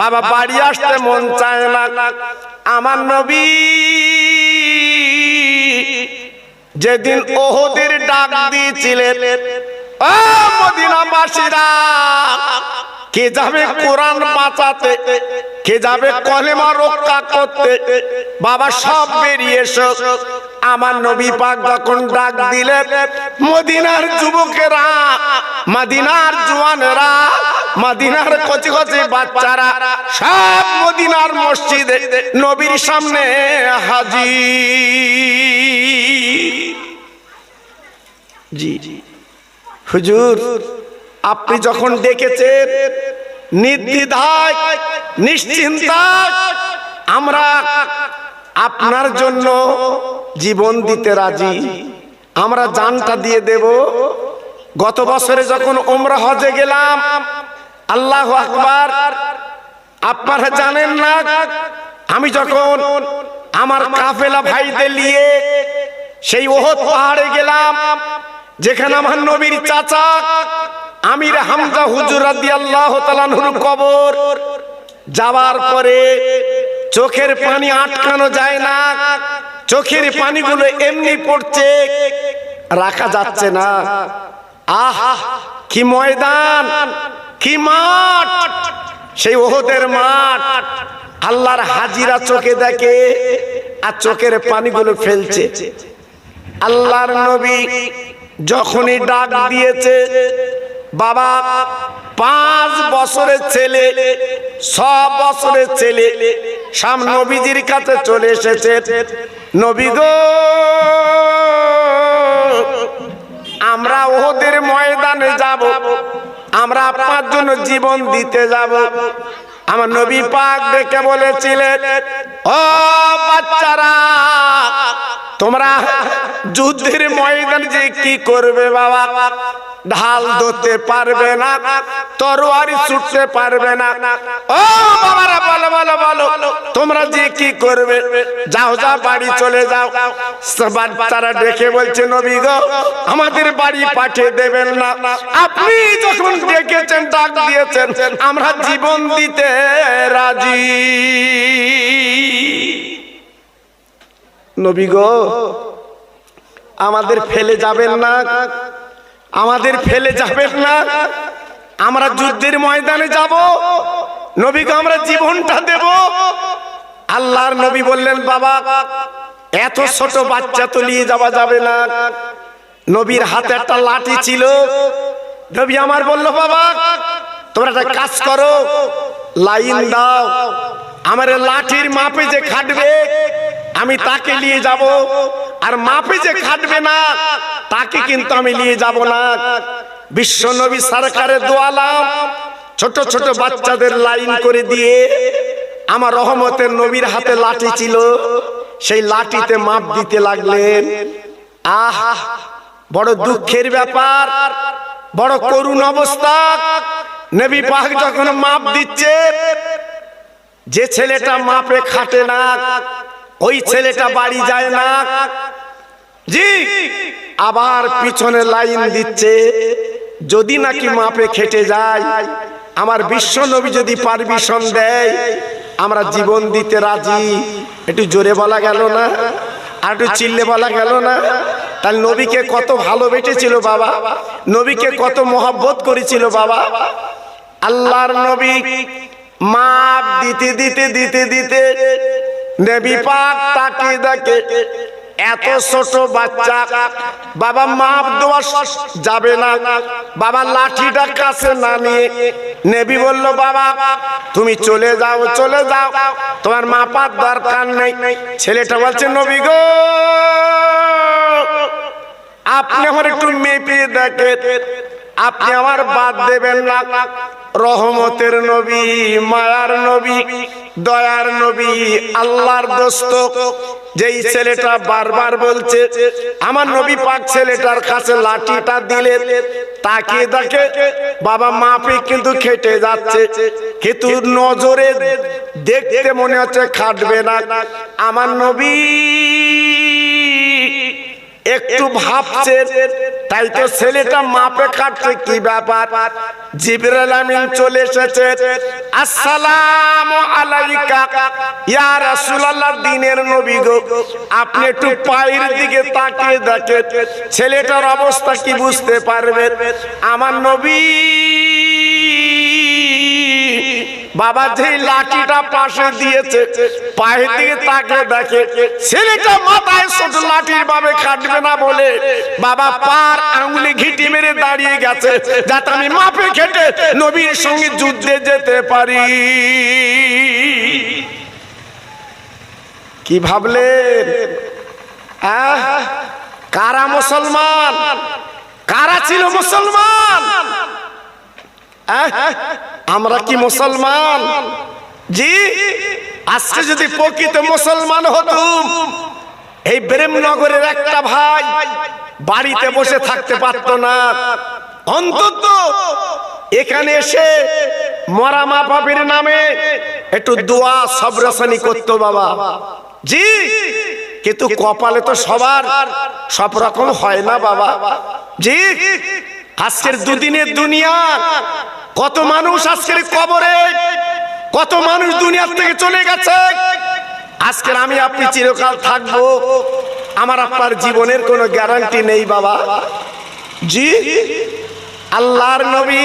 বাবা বাড়ি আসতে মন চায় না। আমার নবী যেদিন ওহদের ডাক দিয়েছিলেন, ও মদিনাবাসীরা, কে যাবে কোরআন বাঁচাতে, কে যাবে কলেমা রক্ষা করতে, বাবা সব বেরিয়ে এসো। আমার নবী পাক যখন ডাক দিলেন, মদিনার যুবকেরা, মদিনার জওয়ানেরা, মদিনার কচি কচি বাচ্চারা সব মদিনার মসজিদে নবীর সামনে হাজির। জি হুজুর, আপনি যখন ডেকেছেন নির্দ্বিধায় নিশ্চিন্তায় আমরা আপনার জন্য জীবন দিতে রাজি, আমরা জানটা দিয়ে দেব। গত বছরে যখন উমরা হজে গেলাম, আল্লাহু আকবার, আপনারা জানেন না, আমি যখন আমার কাফেলা ভাইদের নিয়ে সেই ওহদ পাহাড়ে গেলাম, যেখানে আমার নবীর চাচা আমির হামজা হুজুর রাদিয়াল্লাহু তাআলা আনহুর কবর, যাওয়ার পরে চোখের পানি আটকানো যায় না, চোখের পানিগুলো এমনি পড়ছে, রাখা যাচ্ছে না। আহা কি ময়দান, কি মাঠ, সেই ওহদের মাঠ। আল্লাহর হাজিরা চোখে দেখে আর চোখের পানিগুলো ফেলছে। আল্লাহর নবী যখনই ডাক দিয়েছে, বাবা 5 বছরের ছেলে, 6 বছরের ছেলে সব নবীজির কাছে চলে এসেছে। নবী গো, আমরা ওহদের ময়দানে যাব, আমরা আপনার জন্য জীবন দিতে যাব। আমার নবী পাক ডেকে বলেছিলেন, ও বাচ্চারা, তোমরা যুদ্ধের ময়দানে যে কি করবে বাবা? ঢাল ধরতে পারবে না, তরবারি ছুটতে পারবে না। ও বাবারা, বলো বলো বলো, তোমরা যে কি করবে? যাও যাও, বাড়ি চলে যাও। বাচ্চারা ডেকে বলছে, নবী গো, আমাদের বাড়ি পাঠিয়ে দেবেন না? আপনি যখন ডেকেছেন, ডাক দিয়েছেন, আমরা জীবন দিতে রাজি। নবী গো, আমাদের ফেলে যাবেন না, আমাদের ফেলে যাবেন না, আমরা যুদ্ধের ময়দানে যাব, নবীকে আমরা জীবনটা দেব। আল্লাহর নবী বললেন, বাবা এত ছোট বাচ্চা তো নিয়ে যাওয়া যাবে না। নবীর হাতে একটা লাঠি ছিল। নবী আমার বলল, বাবা তোমরা একটা কাজ করো, লাইন দাও, আমার লাঠির মাপে যে খাটবে আমি তাকে নিয়ে যাব, আর মাপে যে খাটবে না তাকে কিন্তু আমি নিয়ে যাব না। বিশ্ব নবী সরকারের দোয়ালাম ছোট ছোট বাচ্চাদের লাইন করে দিয়ে, আমার রহমতের নবীর হাতে লাঠি ছিল, সেই লাঠিতে মাপ দিতে লাগলেন। আহ, বড় দুঃখের ব্যাপার, বড় করুণ অবস্থা। নবী পাক যখন মাপ দিচ্ছে, যে ছেলেটা মাপে খাটে না ওই ছেলেটা বাড়ি যায় না। জি, আবার পিছনে লাইন দিচ্ছে, যদি নাকি মাপে খেটে যায়, আমার বিশ্ব নবী যদি পারমিশন দেয়, আমরা জীবন দিতে রাজি। একটু জোরে বলা গেল না? আর একটু চিল্লে বলা গেল না? তাহলে নবীকে কত ভালোবেসেছিল বাবা, নবীকে কত মহব্বত করেছিল বাবা। আল্লাহর নবী মাপ দিতে দিতে দিতে দিতে নবী পাক তাকিয়ে দেখে এত ছোট বাচ্চা, বাবা মাপ দেওয়া যাবে না। বাবা লাঠিটা কাছে না নিয়ে নবী বলল, বাবা তুমি চলে যাও, চলে যাও, তোমার মাপার দরকার নেই। ছেলেটা বলছে, নবী গো, আপনি আমার একটু মেপে দেখেন, আপনি আমার বাদ দেবেন না। রহমতের নবী, মায়ার নবী, দয়ার নবী, আল্লাহর দোস্ত, যেই ছেলেটা বারবার বলছে, আমার নবী পাক ছেলেটার কাছে লাঠিটা দিলেন, তাকিয়ে দেখে বাবা মাপে কিন্তু খেটে যাচ্ছে, কিন্তু নজরে দেখতে মনে হচ্ছে খাটবে না। আমার নবী একটু ভাবছে, তাই তো ছেলেটা মাপে কাটছে। কি ব্যাপার? জিবরাইল আমিন চলে এসেছে। আসসালামু আলাইকা ইয়া রাসূলুল্লাহ, দিনের নবী গো, আপনি একটু পায়ের দিকে তাকিয়ে দেখেন, ছেলেটার অবস্থা কি বুঝতে পারবেন। আমার নবী বাবা যে লাঠিটা পাশে দিয়েছে, পায়ের দিকে তাকিয়ে দেখে ছেলেটা মাথায় ছোট লাঠির ভাবে কাটবে না বলে বাবা পার আঙুলে ঘিটি মেরে দাঁড়িয়ে গেছে, যাতে আমি মাপে খেটে নবীর সঙ্গে যুদ্ধে যেতে পারি। কি ভাবলেন? কারা মুসলমান? কারা ছিল মুসলমান? আমরা কি মুসলমান? জি, আজকে যদি প্রকৃত মুসলমান হতুম, এই প্রেমনগরের একটা ভাই বাড়িতে বসে থাকতে পারত না, অন্তত এখানে এসে মরা মা বাবার নামে একটু দোয়া সবরাসানি করতো বাবা। জি, কিন্তু কপালে তো সবার সব রকম হয় না বাবা। জি, আজকের দুদিনের দুনিয়া, কত মানুষ আজকের কবরে, কত মানুষ দুনিয়ার থেকে চলে গেছে। আজকের আমি আপনি চিরকাল থাকবো, আমার আপনার জীবনের কোনো গ্যারান্টি নেই বাবা। জি, আল্লাহর নবী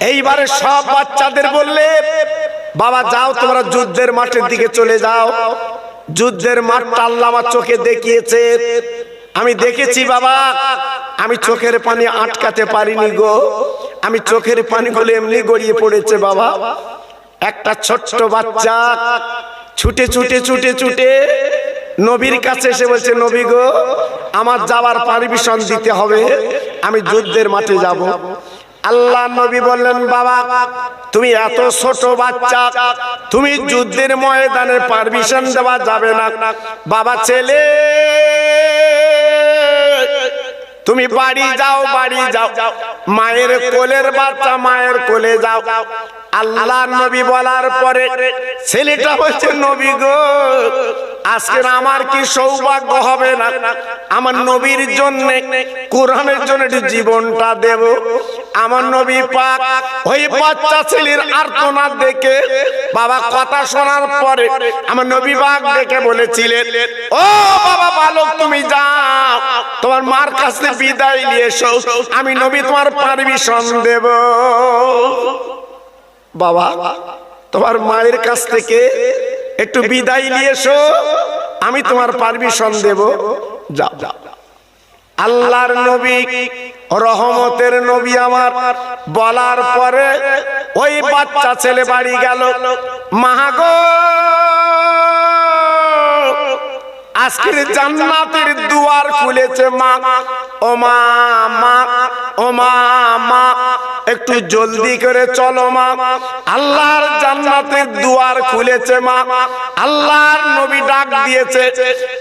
এইবারে সব বাচ্চাদের বললে, বাবা যাও তোমরা যুদ্ধের মাঠের দিকে চলে যাও। যুদ্ধের মাঠটা আল্লাহ আমার চোখে দেখিয়েছে, আমি দেখেছি বাবা। আমি চোখের পানি আটকাতে পারিনি গো, আমি চোখের পানিগুলো এমনি গড়িয়ে পড়েছে বাবা। একটা ছোট্ট বাচ্চা ছুটে ছুটে ছুটে ছুটে নবীর কাছে এসে বলছে, নবী গো, আমার যাওয়ার পারমিশন দিতে হবে, আমি যুদ্ধের মাঠে যাব। আল্লাহ নবী বললেন, বাবা তুমি এত ছোট বাচ্চা, তুমি যুদ্ধের ময়দানে পারমিশন দেওয়া যাবে না। বাবা ছেলে, তুমি বাড়ি যাও, বাড়ি যাও, মায়ের কোলের বাচ্চা মায়ের কোলে যাও। আল্লাহ নবী বলার পরে ছেলেটা বলছে, নবী গো, আজকে আমার কি সৌভাগ্য হবে না, আমার নবীর জন্য, কোরআনের জন্য জীবনটা দেব। আমার নবী পাক ওই বাচ্চা ছেলের আর্তনাদ দেখে বাবা কথা শোনার পরে আমার নবী পাক দেখে বলেছিলেন, ও বাবা বালক, তুমি যাও, তোমার মার কাছে বিদায় নিয়ে এসো, আমি নবী তোমার পারমিশন দেব। বাবা তোমার মায়ের কাছ থেকে একটু বিদায় নিয়ে এসো, আমি তোমার পারমিশন দেব, যাও যাও। আল্লাহর নবী, রহমতের নবী আমার বলার পরে ওই বাচ্চা ছেলে বাড়ি গেল। মা গো, আজকের জান্নাতের দুয়ার খুলেছে মা। ও মা, মা, ও মা, মা, একটু জলদি করে চলো মা, আল্লাহর জান্নাতের দুয়ার খুলেছে মা। আল্লাহর নবী ডাক দিয়েছে,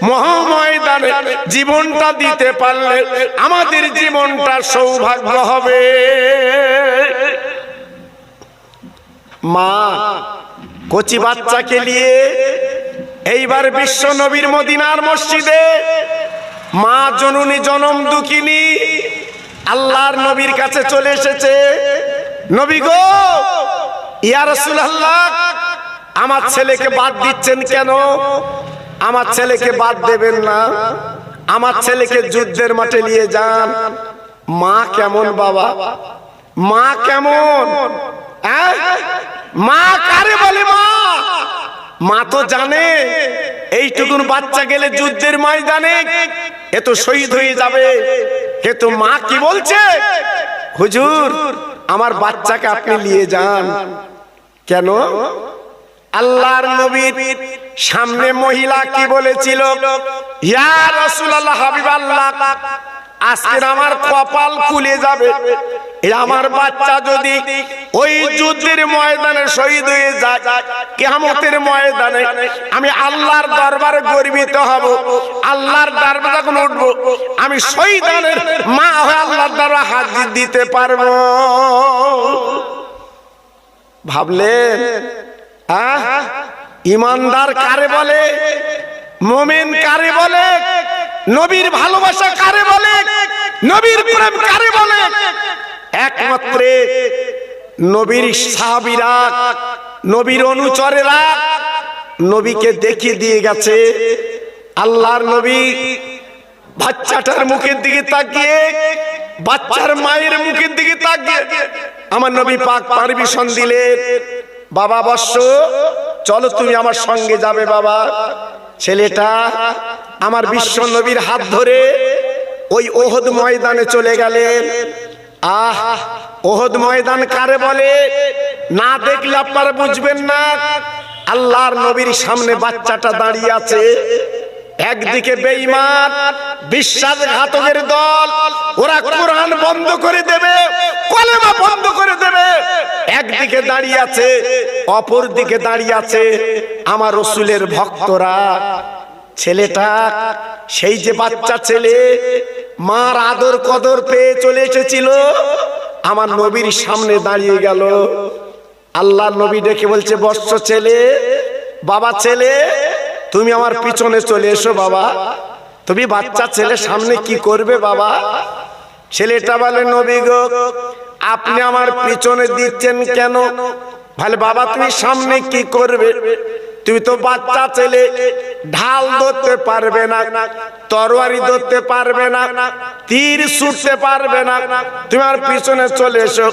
মহাময়দানে জীবনটা দিতে পারলে আমাদের জীবনটা সৌভাগ্য হবে। মা কচি বাচ্চাকে নিয়ে এইবার বিশ্ব নবীর মদিনার মসজিদে মা জননী জনম দুঃখিনী আল্লাহর নবীর কাছে চলে এসেছে। নবী গো, ইয়া রাসূলুল্লাহ, আমার ছেলেকে বাদ দিচ্ছেন কেন? আমার ছেলেকে বাদ দেবেন না, আমার ছেলেকে যুদ্ধের মাঠে নিয়ে যান। মা কেমন বাবা? মা কেমন? মা কারে বলে মা? মা তো জানে এইটুকুন বাচ্চা গেলে যুদ্ধের ময়দানে এ তো শহীদ হয়ে যাবে, কিন্তু মা কি বলছে, হুজুর আমার বাচ্চাকে আপনি নিয়ে যান। কেন? আল্লাহর নবীর সামনে মহিলা কি বলেছিল, ইয়া রাসূলুল্লাহ, হাবিবাল্লাহ, আজকে আমার কপাল খুলে যাবে, আমার বাচ্চা যদি ওই যুদ্ধের ময়দানে শহীদ হয়ে যায়, কিয়ামতের ময়দানে আমি আল্লাহর দরবারে গর্বিত হব, আল্লাহর দরবারে যখন উঠবো আমি শহীদানের মা হয়ে আল্লাহর দরবারে হাজির দিতে পারবো। ভাবলেন ইমানদার কারে বলে, মুমিন কারে বলে? নবীর ভালোবাসা কারে বলে, নবীর প্রেম কারে বলে? একমাত্র নবীর সাহাবীরা, নবীর অনুচরেরা নবীকে দেখিয়ে দিয়ে গেছে। আল্লাহর নবী বাচ্চাটার মুখের দিকে তাকিয়ে, বাচ্চার মায়ের মুখের দিকে তাকিয়ে আমার নবী পাক পারমিশন দিলেন, বাবা বৎস চলো তুমি আমার সঙ্গে যাবে। বাবা ছেলেটা আমার বিশ্ব নবীর হাত ধরে ওই ওহদ ময়দানে চলে গেলেন। আহ, ওহদ ময়দান কারে বলে না দেখলে আপনারা বুঝবেন না। আল্লাহর নবীর সামনে বাচ্চাটা দাঁড়িয়ে আছে, একদিকে বেঈমান বিশ্বাসঘাতকের দল, ওরা কোরআন বন্ধ করে দেবে, কলেমা বন্ধ করে দেবে, একদিকে দাঁড়িয়ে আছে, অপর দিকে দাঁড়িয়ে আছে আমার রাসূলের ভক্তরা। ছেলেটা সেই যে বাচ্চা ছেলে, মার আদর কদর পেয়ে চলে এসেছিল, আমার নবীর সামনে দাঁড়িয়ে গেল। আল্লাহ নবী ডেকে বলছে, বৎস ছেলে, বাবা ছেলে তুমি আমার পিছনে চলে এসো। বাবা তুমি বাচ্চা ছেলে সামনে কি করবে বাবা? ছেলেটা বলে, নবী গো আপনি আমার পিছনে দিচ্ছেন কেন? বলে, বাবা তুমি সামনে কি করবে? তুমি তো বাচ্চা ছেলে, ঢাল ধরতে পারবে না, তরবারি ধরতে পারবে না, তীর ছুটতে পারবে না, তুমি আমার পিছনে চলে এসো।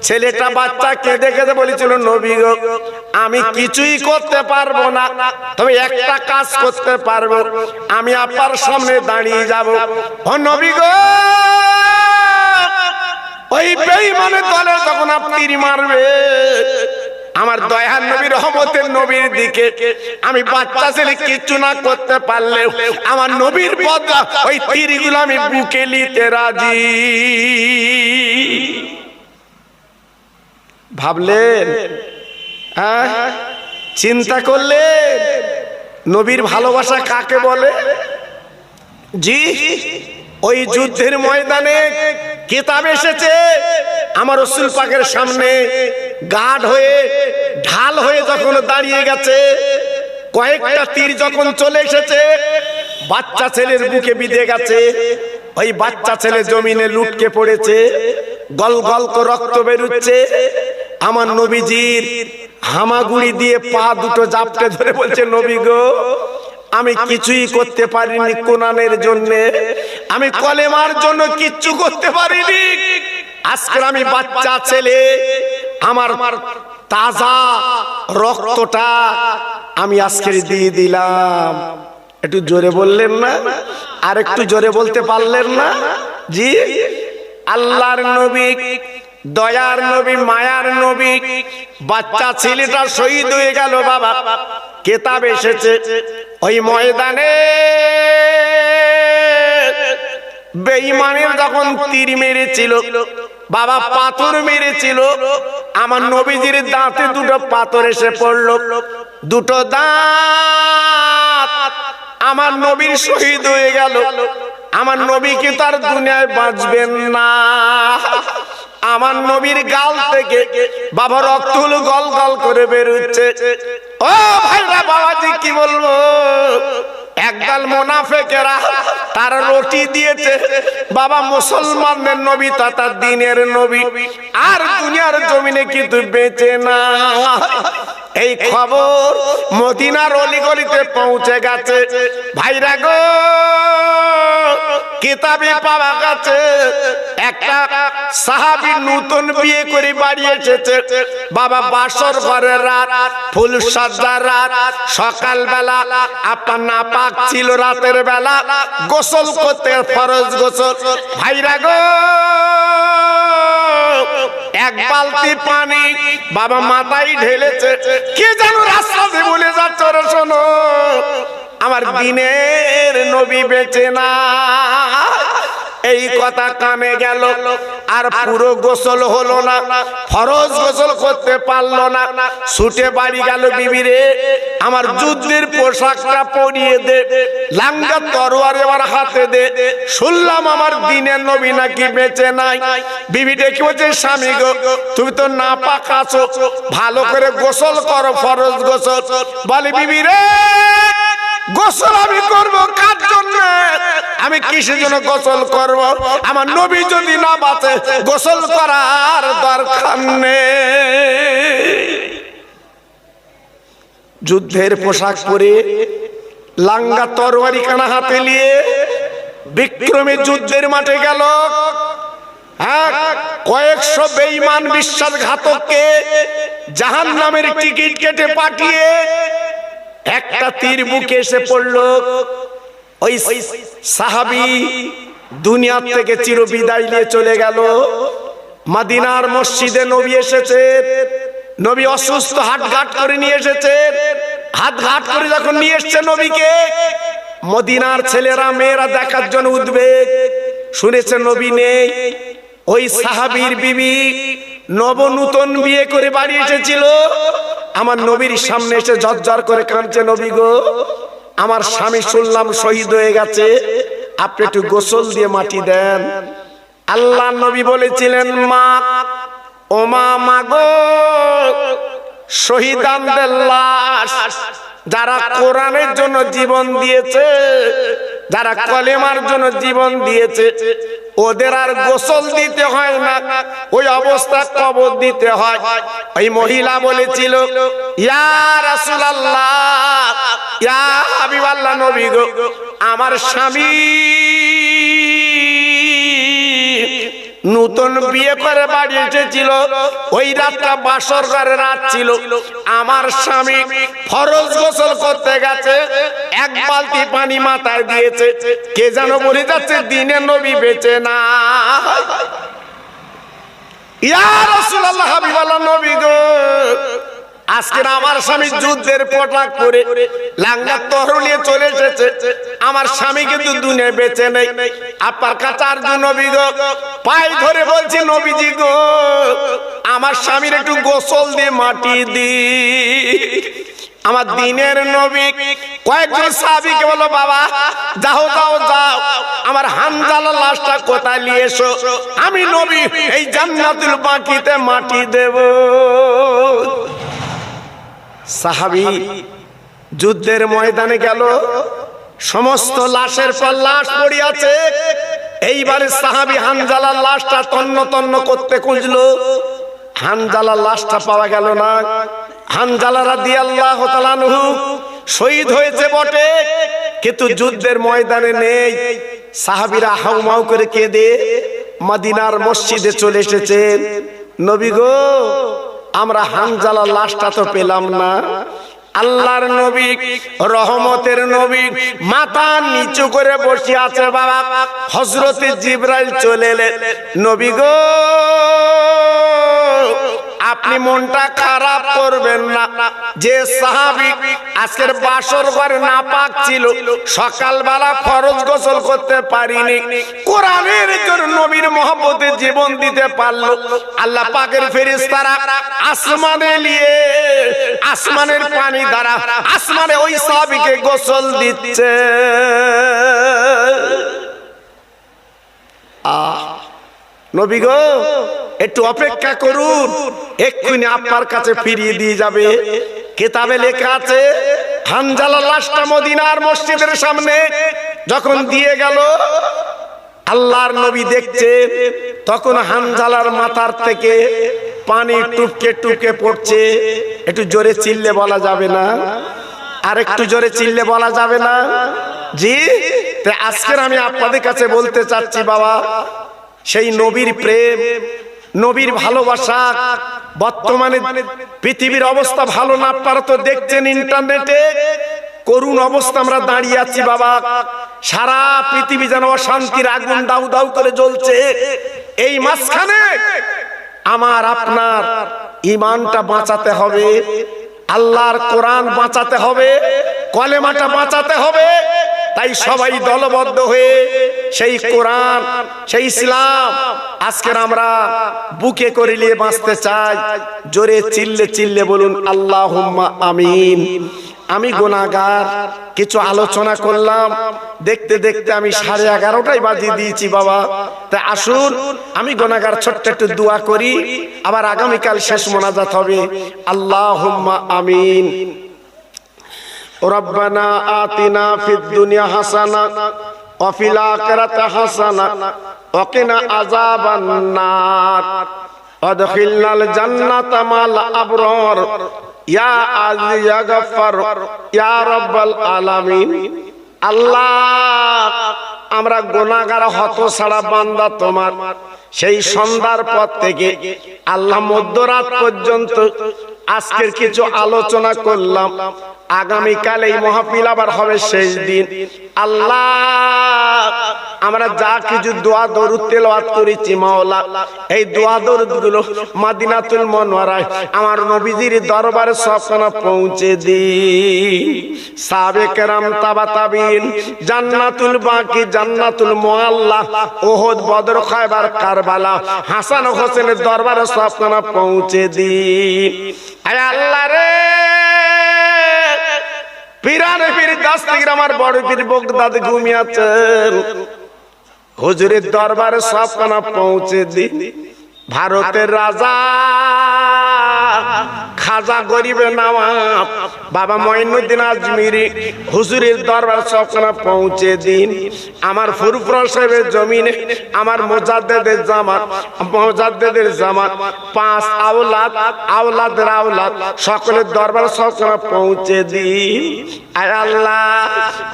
ছেলেটা বাচ্চা কেঁদে কেঁদে বলেছিল, নবী গো আমি কিছুই করতে পারবো না, তবে একটা কাজ করতে পারবো, আমি আপনার সামনে দাঁড়িয়ে যাব। ও নবী গো, ওই বেঈমানের দলে যখন আপনি তীর মারবে, আমার দয়ার নবী রহমতের নবীর দিকে আমি বাচ্চা ছেলে কিছু না করতে পারলেও আমার নবীর বদলা ওই তীরগুলো আমি বুকে নিতে রাজি। ভাবলেন, চিন্তা করলেন নবীর ভালোবাসা কাকে বলে? জি, ওই যুদ্ধের ময়দানে কিতাব এসেছে, আমার রাসূল পাকের সামনে গার্ড হয়ে, ঢাল হয়ে যখন দাঁড়িয়ে গেছে, কয়েকটা তীর যখন চলে এসেছে, বাচ্চা ছেলের বুকে বিঁধে গেছে, ওই বাচ্চা ছেলে জমিনে লুটকে পড়েছে, গল গল করে রক্ত বেরোচ্ছে। আমার নবীজির হামাগুড়ি দিয়ে পা দুটো জাপটে ধরে বলছে, নবী গো আমি কিছুই করতে পারিনি কোরআনের জন্য, আমি কলেমার জন্য কিচ্ছু করতে পারিনি। আজকে আমি বাচ্চা ছেলে, আমার তাজা রক্তটা আমি আজকে দিয়ে দিলাম। একটু জোরে বললেন না? আর একটু জোরে বলতে পারলেন না? জি, আল্লাহর নবী, দয়ার নবী, মায়ার নবী, বাচ্চা ছেলেটা শহীদ হয়ে গেল। বাবা কিতাব এসেছে, ওই ময়দানে বেঈমানের যখন তীর মেরেছিল, বাবা পাথর মেরেছিল, আমার নবীজির দাঁতে দুটো পাথর এসে পড়লো, দুটো দাঁত আমার নবীর শহীদ হয়ে গেল। আমার নবী কি তার দুনিয়ায় বাঁচবেন না? আমার নবীর গাল থেকে বাবা রক্ত হলো গল গল করে বেরোচ্ছে। ও ভাইরা, বাবাজি কি বলবো, একদল মুনাফিকেরা তার রুটি দিয়েছে বাবা মুসলমানদের নবী তথা দ্বীনের নবী, আর দুনিয়ার জমিনে কিন্তু বেঁচে না। এই খবর মদিনার অলিগলিতে পৌঁছে গেছে। ভাইরা গো, কিতাবে পাওয়া গেছে একটা সাহাবী নতুন বিয়ে করে বাড়ি এসেছে। বাবা বাসর ঘরের রাত, ফুল সজ্জার রাত, সকালবেলা আপনার নাপাক ছিল, রাতের বেলা গোসল করতে, ফরজ গোসল। ভাইরা গো, এক বালতি পানি বাবা মাথায় ঢেলেছে, কে যেন রাস্তা দিয়ে বলে যাচ্ছে, ওরে শোনো আমার দ্বীনের নবী বেঁচে না। এই কথা কানে গেল, আর পুরো গোসল হলো না, ফরজ গোসল করতে পারলো না। ছুটে বাড়ি গেল, বিবি রে আমার যুদ্ধের পোশাকটা পরিয়ে দে, লাঙ্গা তরোয়ার এবার হাতে দে, শুনলাম আমার দ্বীনের নবী নাকি বেঁচে নাই। বিবি ডেকে বলছে, স্বামী গো তুমি তো নাপাক আছো, ভালো করে গোসল করো, ফরজ গোসল। বলে, বিবি রে গোসল আমি করব কার জন্য? আমি কিসের জন্য গোসল করব? আমার নবী যদি না বাঁচে গোসল করার দরকার নেই। যুদ্ধের পোশাক পরে লাঙ্গা তরবারি কানা হাতে নিয়ে বিক্রমে যুদ্ধের মাঠে গেল। কয়েকশো বেঈমান বিশ্বাসঘাতককে জাহান্নামের টিকিট কেটে পাঠিয়ে একটা তীর বুকে এসে পড়ল। ওই সাহাবী দুনিয়া থেকে চিরবিদায় নিয়ে চলে গেল। মদিনার মসজিদে নবী এসেছেন। নবী অসুস্থ, হাটঘাট করে নিয়ে এসেছেন। হাটঘাট করে যখন নিয়ে এসছে নবীকে, মদিনার ছেলেরা মেয়েরা দেখার জন্য উদ্বেগ। শুনেছে নবী নেই। ওই সাহাবীর বিবি নবনূতন বিয়ে করে বাড়ি এসেছিল। আমার নবীর সামনে এসে ঝরঝর করে কাঁদছে, নবী গো, আমার স্বামী শুনলাম শহীদ হয়ে গেছে, আপনি একটু গোসল দিয়ে মাটি দেন। আল্লাহ নবী বলেছিলেন, মা ও মা গো, শহীদানদের লাশ যারা কোরআনের জন্য জীবন দিয়েছে, যারা কলেমার জন্য জীবন দিয়েছে, ওদের আর গোসল দিতে হয় না, ওই অবস্থা কবর দিতে হয়। ওই মহিলা বলেছিল, ইয়া রাসূলুল্লাহ, ইয়া হাবিবাল্লাহ, নবী গো, আমার স্বামী নতুন বিয়ে করে বাড়ি এসেছিল, ওই রাতটা বাসর ঘরের রাত ছিল। আমার স্বামী ফরজ গোসল করতে গেছে, এক বালতি পানি মাথায় দিয়েছে, কে যেন বলে যাচ্ছে দিনে নবী বেঁচে না। ইয়া রাসূলুল্লাহ, হাবিবাল্লাহ, নবী গো, আজকে আমার স্বামী যুদ্ধের পোশাক পরে লাঙ্গা তরবারি নিয়ে চলে এসেছে, আমার স্বামী কিন্তু দুনিয়ায় বেঁচে নেই। আপনার কাছে আরজু নবী গো, পায়ে ধরে বলছি, নবীজি গো, আমার স্বামীর একটু গোসল দিয়ে মাটি দি। আমার দিনের নবী কয়েকজন সাহাবীকে বলো, বাবা যাও যাও যাও, আমার হানজালার লাশটা কোথায় নিয়ে এসো, আমি নবী এই জান্নাতুল বাকিতে মাটি দেব। সাহাবী যুদ্ধের ময়দানে গেল, সমস্ত লাশের পর লাশ পড়ে আছে। এইবারে সাহাবী হানজালার লাশটা তন্ন তন্ন করতে খুঁজলো, হানজালার লাশটা পাওয়া গেল না। হানজালা রাদিয়াল্লাহু তাআলা আনহু শহীদ হয়েছে বটে, কিন্তু যুদ্ধের ময়দানে নেই। সাহাবীরা হাউমাউ করে কেঁদে মদিনার মসজিদে চলে এসেছেন, নবী গো, আমরা হানজালার লাশটা তো পেলাম না। আল্লাহর নবী, রহমতের নবী, মাথা নিচু করে বসে আছে। বাবা হযরতে জিবরাইল চলে এলেন, নবী গো, আপনি মনটা খারাপ করবেন না, যে সাহাবী আজকের বাসর ঘরে নাপাক ছিল, সকালবেলা ফরজ গোসল করতে পারিনি, কোরআনের জন্য নবীর মহব্বতে জীবন দিতে পারলো, আল্লাহ পাকের ফেরেশতারা আসমানে নিয়ে আসমানের পানি দ্বারা আসমানে ওই সাহাবীকে গোসল দিচ্ছে। নবী গো, একটু অপেক্ষা করুন, এক্ষুনি আপনার কাছে ফিরিয়ে দিয়ে যাবে। কিতাবে লেখা আছে, হানজালার লাশটা মদিনার মসজিদের সামনে যখন দিয়ে গেল, আল্লাহর নবী দেখছেন, তখন হানজালার মাথার থেকে পানি টুপকে টুপকে পড়ছে। একটু জোরে চিল্লে বলা যাবে না? আর একটু জোরে চিল্লে বলা যাবে না? জি, আজকের আমি আপনাদের কাছে বলতে চাচ্ছি, বাবা, সেই নবীর প্রেম, নবীর ভালোবাসা, বর্তমানে পৃথিবীর অবস্থা ভালো না, আপনারা তো দেখছেন ইন্টারনেটে করুণ অবস্থা আমরা দাঁড়িয়ে আছি। বাবা, সারা পৃথিবী যেন অশান্তির আগুন দাউ দাউ করে জ্বলছে। এই মাঝখানে আমার আপনার ঈমানটা বাঁচাতে হবে, আল্লাহর কোরআন বাঁচাতে হবে, কলেমাটা বাঁচাতে হবে। তাই সবাই দলবদ্ধ হয়ে সেই কোরআন, সেই ইসলাম আজকের আমরা বুকে করে নিয়ে বাঁচতে চাই। জোরে চিল্লে চিল্লে বলুন আল্লাহুম্মা আমিন। আমি গুনাহগার, কিছু আলোচনা করলাম, দেখতে দেখতে আমি 11:30টাই বাজিয়ে দিয়েছি। বাবা, তাই আসুন আমি গুনাহগার, ছোট্ট একটু দোয়া করি, আবার আগামীকাল শেষ মোনাজাত হবে। আল্লাহুম্মা আমিন। রব্বানা আতিনা ফিদ দুনিয়া হাসানা ওয়া ফিল আখিরাতি হাসানা ওয়া কিনা আযাবান নার আদখিলনাল জান্নাতা মাল আবরার ইয়া আজিজ ইয়া গফফার ইয়া রাব্বাল আলামিন। আল্লাহ, আমরা গুনাহগার হতছাড়া বান্দা তোমার। সেই সন্ধ্যার পর থেকে আল্লাহ মধ্যরাত পর্যন্ত আজকের কিছু আলোচনা করলাম। আগামীকাল এই মাহফিল আবার হবে শেষ দিন। আল্লাহ, আমরা যা কিছু দোয়া দরুদ তেলাওয়াত করেছি মাওলা, এই দোয়া দরুদ গুলো মদিনাতুল মুনাওয়ারায় আমার নবীজির দরবারে সবখানে পৌঁছে দিন। সাহাবে কেরাম, তাবা তাবিন, জান্নাতুল বাকি, জান্নাতুল মুআল্লা, ওহদ, বদর, খায়বার, কারবালা, হাসান হোসেনের দরবারে সবখানে পৌঁছে দিন। আয় আল্লাহ রে, পীরানে পীর দাস্তিগির আমার বড় পীর বগদাদ ঘুমিয়েছেন, হুজুরের দরবারে সবখানে পৌঁছে দিন। ভারতের রাজা খাজা গরিবে নওয়াব বাবা মঈনুদ্দিন আজমিরি হুজুরের দরবার সবখানে পৌঁছে দিন। আমার ফুরফুরা সাহেবের জমিনে আমার মুজাদ্দেদের জামাত 5 আওলাদ, আওলাদের আওলাদ সকলের দরবার সবখানে পৌঁছে দিন। আয় আল্লাহ,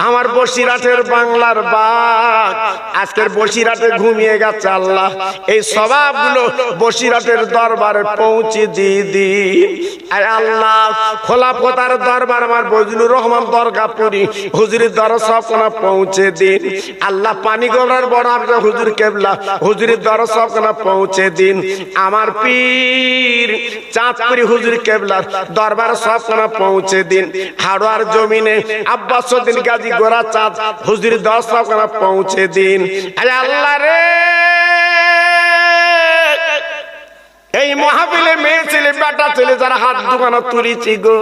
আমার বসিরহাটের বাংলার বাগ আজকের বসিরহাটে ঘুমিয়ে গেছে। আল্লাহ, এই সওয়াবগুলো বসিরহাটের দরবারে পৌঁছে দিয়ে দিন। আয় আল্লাহ, খোলাফতার দরবার আমার বজলুর রহমান দরগাপুরি হুজুরের দরবার সবখানে পৌঁছে দিন। আল্লাহ, পানিগড়ার বড় আব্দুল হুজুর কেবলা হুজুরের দরবার সবখানে পৌঁছে দিন। আমার পীর চাঁদপুরি হুজুর কেবলার দরবার সবখানে পৌঁছে দিন। হাড়োয়ার জমিনে আব্বাসউদ্দিন গাজী গোরা চাঁদ হুজুরের দরবার সবখানে পৌঁছে দিন। আয় আল্লাহ রে, এই মাহফিলে মেয়ে ছেলে বেটা ছেলে যারা হাত দোকানে তুলেছি গো,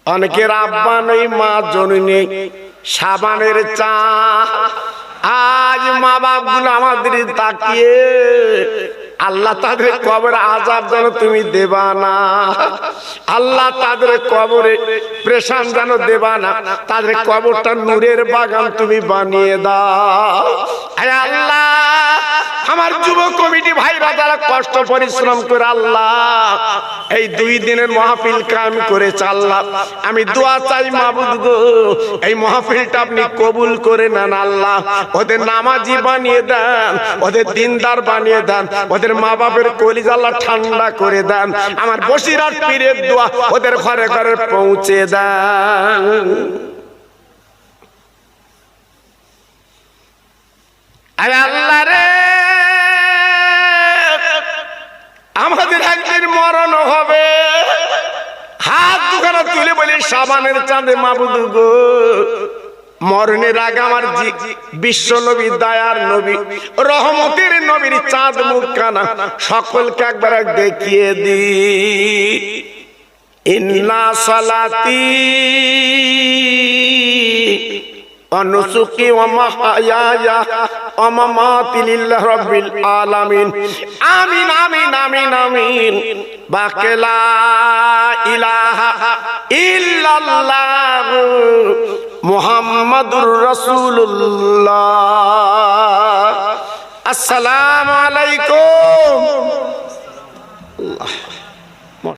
অনেকের আব্বা নেই, মা জননী, সাবানের চা। আজ মা বাপ গুলো আমাদের তাকিয়ে আল্লাহ তাদের কবরে আযাব যেন তুমি দেবা না। আল্লাহ, তাদের কবরে প্রেশান যেন দেবা না। তাদের কবরটা নূরের বাগান তুমি বানিয়ে দাও। আয় আল্লাহ, আমার যুব কমিটি ভাইরা যারা কষ্ট পরিশ্রম করে আল্লাহ এই 2 দিনের মাহফিল কায়েম করেছে, আল্লাহ আমি দোয়া চাই মাবুদ গো, এই মাহফিলটা আপনি কবুল করে নেন। আল্লাহ, ওদের নামাজি বানিয়ে দেন, ওদের দিনদার বানিয়ে দেন, ওদের মা বাপের কলিজা আল্লাহ ঠান্ডা করে দেন। আমার বসিরহাট পীরের দোয়া ওদের ঘরে ঘরে পৌঁছে দেন। আয় আল্লাহ রে, আমাদের একদিন মরণ হবে। হাত দুখানা তুলে বলি সাবানের চাঁদে মাবুদ গো, মরণের আগে আমার বিশ্ব নবী, দয়ার নবী, রহমতের নবীর চাঁদ মুখখানা সকলকে একবার দেখিয়ে দি। ইন্না সালাতি অনুসুকি ওয়া মাহইয়ায়া ওয়া মামাতি লিল্লাহি রাব্বিল আলামিন। আমিন আমিন আমিন আমিন। বাকি লা ইলাহা ইল্লাল্লাহ মুহাম্মাদুর রাসূলুল্লাহ। আসসালামু আলাইকুম।